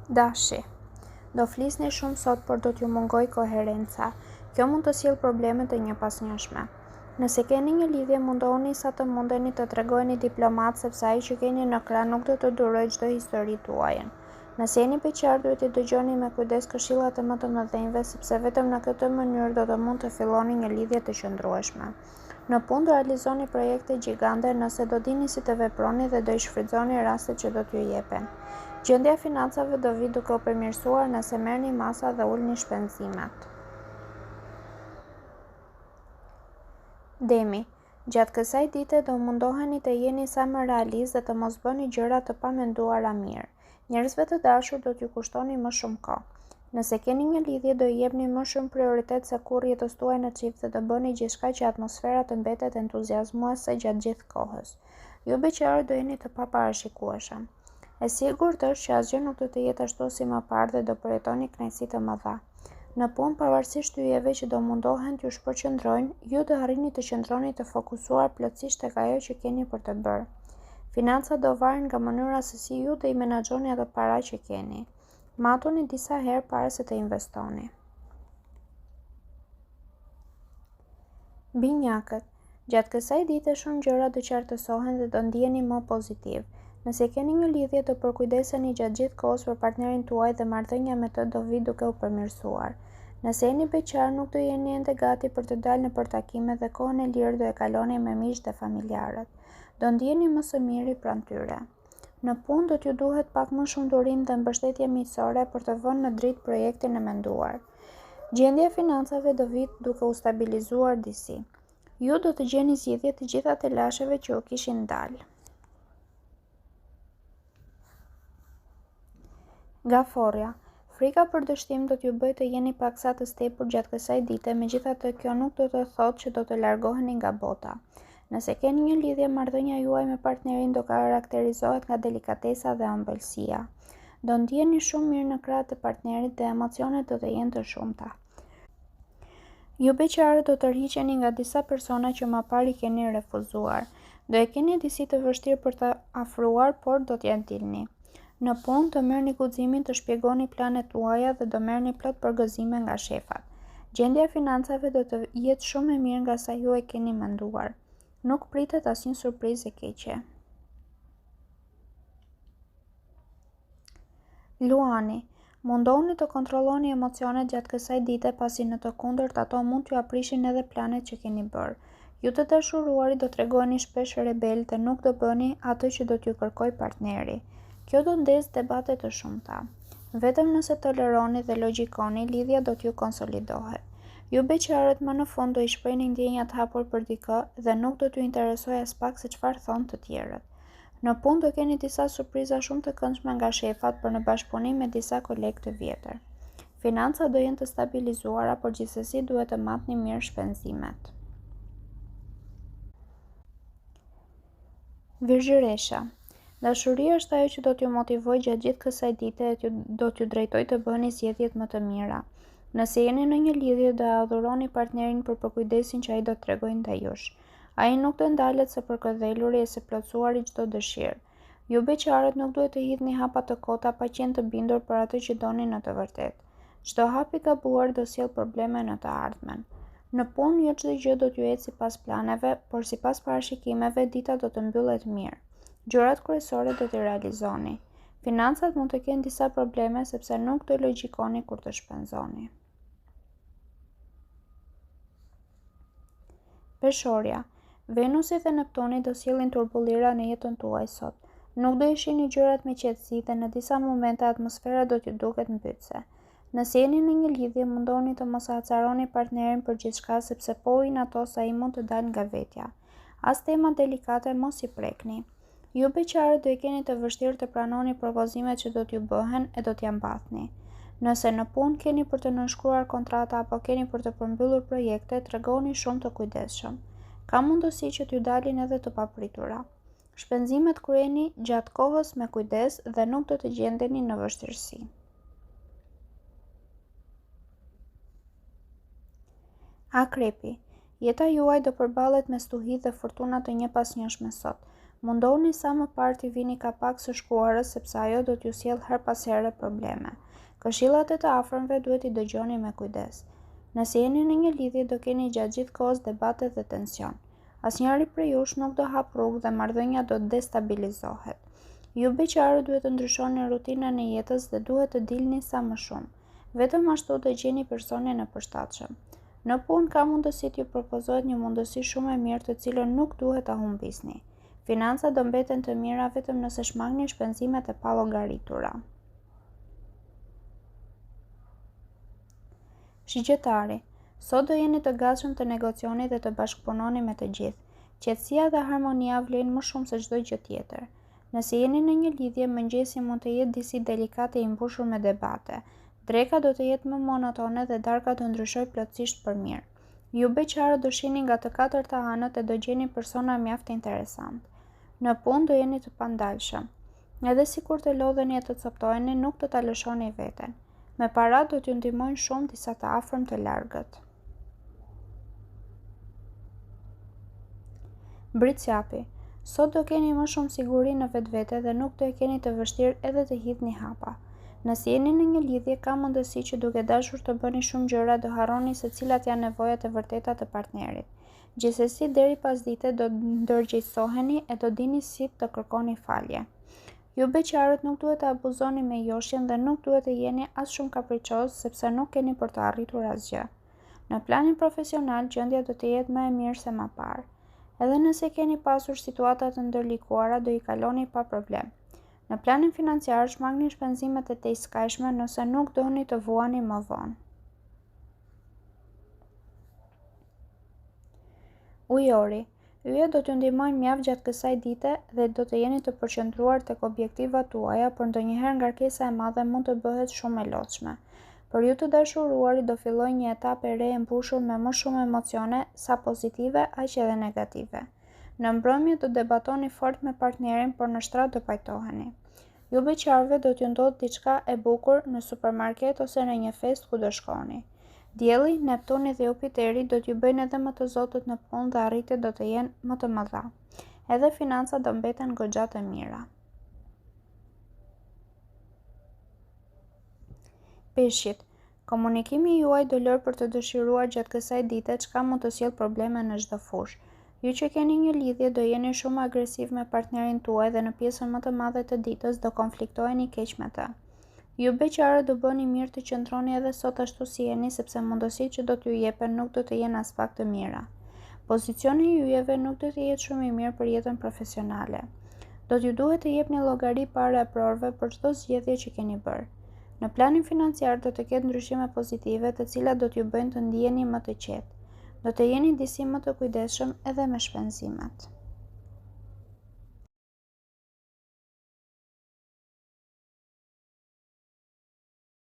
Dashi. Do flisni shumë sot, por do t'ju mungoj koherenca. Kjo mund të sjellë probleme të njëpasnjëshme. Nëse keni një lidhje, mundohuni sa të mundeni të tregojeni diplomat, sepse ai që keni në krah nuk do të durojë çdo histori tuajën. Nëse jeni beqar, duhet të dëgjoni me kujdes këshillat e më të mëdhenjve, sepse vetëm në këtë mënyrë do të mund të filloni një lidhje të qëndrueshme. Në punë do realizoni projekte gjigande nëse do dini si të veproni dhe do i shfrytëzoni rastet që do t'ju jepen. Gjendja e financave do vi duke u përmirësuar nëse merrni masa dhe ulni shpenzimet. Demi. Gjatë kësaj dite do mundoheni të jeni sa më realist dhe të mos bëni gjëra të pamenduara mirë. Njerëzve të dashur do t'ju kushtoni më shumë kohë. Nëse keni një lidhje, do i jepni më shumë prioritet se kurrë jetës tuaj në çift dhe do bëni gjithçka që atmosfera të mbetet entuziazmuese gjatë gjithë kohës. Ju beqarët do jeni të paparashikueshëm. E sigurt është që asgjë nuk do të jetë ashtu si më parë dhe do përjetoni kënaqësi të mëdha. Në punë, pavarësisht yjeve që do mundohen t'ju shpërqendrojnë, ju do arrini të qëndroni të fokusuar plotësisht tek ajo që keni për të bërë. Financat do varen nga mënyra se si ju do i menaxhoni ato para që keni. Matuni disa herë para se të investoni. Binjakët. Gjatë kësaj dite shumë gjëra do qartësohen dhe do ndiheni më pozitiv. Nëse keni një lidhje, do përkujdeseni gjatë gjithë kohës për partnerin tuaj dhe marrëdhënia me të do vi duke u përmirësuar. Nëse jeni beqar, nuk do jeni ende gati për të dalë nëpër takime dhe kohën e lirë do e kaloni me miq dhe familjarët. Do ndiheni më së miri pranë tyre. Në punë do t'ju duhet pak më shumë durim dhe mbështetje miqësore për të vënë në dritë projektin e menduar. Gjendja e financave do vi duke u stabilizuar disi. Ju do të gjeni zgjidhje të gjitha të lasheve që u kishin dalë. Gaforja. Frika për dështim do t'ju bëjë të jeni paksa të stepur gjatë kësaj dite, megjithatë kjo nuk do të thotë që do të largoheni nga bota. Nëse keni një lidhje, marrëdhënia juaj me partnerin do karakterizohet nga delikatesa dhe ëmbëlsia. Do ndiheni shumë mirë në krah të partnerit dhe emocionet do të jenë të shumta. Ju beqarët do të tërhiqeni nga disa persona që më parë i keni refuzuar. Do e keni disi të vështirë për të afruar, por do t'ja dilni. Në punë të merrni guximin të shpjegoni planet tuaja dhe do merrni plot përgëzime nga shefat. Gjendja e financave do të jetë shumë e mirë nga sa ju e keni menduar. Nuk pritet asnjë surprizë e keqe. Luani. Mundohuni të kontrolloni emocionet gjatë kësaj dite, pasi në të kundërt ato mund t'ju aprishin edhe planet që keni bërë. Ju të dashuruarit do tregoni shpesh rebel dhe nuk do bëni atë që do t'ju kërkojë partneri. Kjo do ndezë debate të shumta. Vetëm nëse toleroni dhe logjikoni, lidhja do t'ju konsolidohet. Ju beqarët më në fund do i shprehni ndjenja të hapur për dikë dhe nuk do t'ju interesojë as pak se çfarë thonë të tjerët. Në punë do keni disa surpriza shumë të këndshme nga shefat për në bashkëpunim me disa kolegë të vjetër. Financat do jenë të stabilizuara, por gjithsesi duhet të matni mirë shpenzimet. Virgjëresha. Dashuria është ajo që do t'ju motivojë gjatë gjithë kësaj dite e do t'ju drejtojë të bëni zgjedhjet më të mira. Nëse jeni në një lidhje, do adhuroni partnerin për përkujdesin që ai do t'tregojë ndaj jush. Ai nuk do ndalet së përkëdheluri e së plotësuari çdo dëshirë. Ju beqarët nuk duhet të hidhni hapa të kota pa qenë të bindur për atë që doni në të vërtetë. Çdo hap i gabuar do sjellë probleme në të ardhmen. Në punë jo çdo gjë do t'ju ecë sipas planeve, por sipas parashikimeve dita do të mbyllet mirë. Gjërat kryesore do t'i realizoni. Financat mund të kenë disa probleme sepse nuk do logjikoni kur të shpenzoni. Peshorja. Venusi dhe Neptuni do sjellin turbullira në jetën tuaj sot. Nuk do i shihni gjërat me qetësi dhe në disa momente atmosfera do t'ju duket mbytëse. Nëse jeni në një lidhje, mundohuni të mos acaroni partnerin për gjithçka sepse po u inatos ai mund të dalë nga vetja. As tema delikate mos i prekni. Ju beqarët do e keni të vështirë të pranoni propozimet që do t'ju bëhen e do t'ja mbathni. Nëse në punë keni për të nënshkruar kontrata apo keni për të përmbyllur projekte, tregoni shumë të kujdesshëm. Ka mundësi që t'ju dalin edhe të papritura. Shpenzimet kryeni gjatë kohës me kujdes dhe nuk do të gjendeni në vështirësi. Akrepi. Jeta juaj do përballet me stuhi dhe fortuna të njëpasnjëshme sot. Mundohuni sa më parë t'i vini ka pak së shkuarës sepse ajo do t'ju sjellë her pas here probleme. Këshillat e të afërmve duhet i dëgjoni me kujdes. Nëse jeni në një lidhje do keni gjatë gjithë kohës debate dhe tension. Asnjëri prej jush nuk do hap rrugë dhe marrëdhënia do të destabilizohet. Ju beqarët duhet të ndryshoni rutinën e jetës dhe duhet të dilni sa më shumë. Vetëm ashtu do gjeni personin e përshtatshëm. Në punë ka mundësi t'ju propozohet një mundësi shumë e mirë të cilën nuk duhet ta humbisni. Financat do mbeten të mira vetëm nëse shmangni shpenzimet e pallogaritura. Shigjetari, sot do jeni të gatshëm të negocioni dhe të bashkëpunoni me të gjithë. Qetësia dhe harmonia vlen më shumë se çdo gjë tjetër. Nëse jeni në një lidhje, mëngjesi mund të jetë disi delikate i mbushur me debate. Dreka do të jetë më monotone dhe darka do ndryshojë plotësisht për mirë. Ju beqarët do shihni nga të katërta anët e do gjeni persona mjaft interesant. Në punë do jeni të pandalshëm. Edhe sikur të lodheni e të coptoheni, nuk do ta lëshoni veten. Me para do t'ju ndihmojnë shumë disa të afërm të largët. Britsjapi, sot do keni më shumë siguri në vetvete dhe nuk do e keni të vështirë edhe të hidhni hapa. Nëse jeni në një lidhje, ka mundësi që duke dashur të bëni shumë gjëra do harroni se cilat janë nevojat e vërteta të partnerit. Gjithsesi, deri pas dite do ndërgjegjësoheni e do dini si të kërkoni falje. Ju beqarët nuk duhet të abuzoni me joshjen dhe nuk duhet të jeni as shumë kapriçoz sepse nuk keni për të arritur asgjë. Në planin profesional, gjendja do të jetë më e mirë se më parë. Edhe nëse keni pasur situata të ndërlikuara, do i kaloni pa problem. Në planin financiar, shmangni shpenzimet e tejskajshme nëse nuk doni të vuani më vonë. Ujori, yjet do t'ju ndihmojnë mjaft gjatë kësaj dite dhe do të jeni të përqendruar tek objektivat tuaja, por ndonjëherë ngarkesa e madhe mund të bëhet shumë e lodhshme. Për ju të dashuruarit do fillojë një etapë e re e mbushur me më shumë emocione, sa pozitive aq edhe negative. Në mbrëmje do debatoni fort me partnerin, por në shtrat do pajtoheni. Ju beqarëve do t'ju ndodhë diçka e bukur në supermarket ose në një fest ku do shkoni. Dielli, Neptuni dhe Jupiteri do t'ju bëjnë edhe më të zotët në punë dhe arritjet do të jenë më të mëdha. Edhe financat do mbeten goxha të mira. Peshqit, komunikimi juaj do lërë për të dëshiruar gjatë kësaj dite çka mund të sjellë probleme në çdo fushë. Ju që keni një lidhje do jeni shumë agresiv me partnerin tuaj dhe në pjesën më të madhe të ditës do konfliktoheni keq me të. Ju beqarët do bëni mirë të qëndroni edhe sot ashtu si jeni sepse mundësitë që do t'ju jepen nuk do të jenë as pak të mira. Pozicioni i yjeve nuk do të jetë shumë i mirë për jetën profesionale. Do t'ju duhet të jepni llogari para e prorëve për çdo zgjedhje që keni bërë. Në planin financiar do të ketë ndryshime pozitive të cilat do t'ju bëjnë të ndiheni më të qetë. Do të jeni disi më të kujdesshëm edhe me shpenzimet.